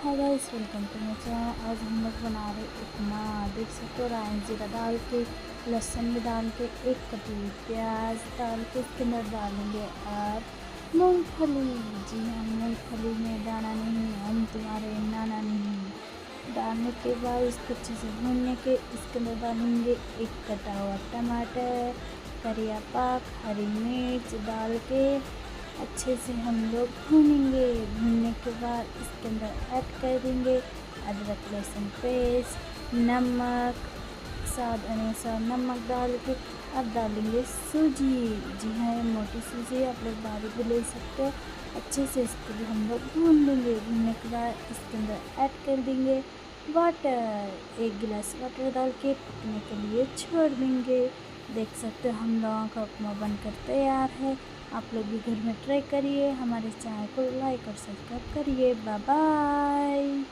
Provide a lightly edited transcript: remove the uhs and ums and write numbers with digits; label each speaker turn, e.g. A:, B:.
A: Hi guys, welcome to my channel. आज हम लोग बना रहे उपमा। देख सकते हो, राई जीरा डाल के, लहसुन भी डाल के, एक कटी प्याज डाल के इसके अंदर डालेंगे और मूंगफली। जी हाँ, मूंगफली में दाना नहीं, हम तुम्हारे नाना नहीं। डालने के बाद इसको अच्छे से भूनने के इसके अंदर डालेंगे एक कटा हुआ टमाटर, करिया पाक, हरी मिर्च डाल के अच्छे से हम लोग भूनेंगे। भूनने के बाद इसके अंदर ऐड कर देंगे अदरक लहसुन पेस्ट, नमक, स्वाद अनुसार नमक डाल के अब डालेंगे सूजी। जी हाँ, ये मोटी सूजी, आप लोग बारीक भी ले सकते हो। अच्छे से इसको भी हम लोग भून लेंगे। भूनने के बाद इसके अंदर ऐड कर देंगे वाटर, एक गिलास वाटर डाल के पकने के लिए छोड़ देंगे। देख सकते हो, हम लोगों का उपमा बनकर तैयार है। आप लोग भी घर में ट्राई करिए। हमारे चैनल को लाइक और सब्सक्राइब करिए। Bye bye.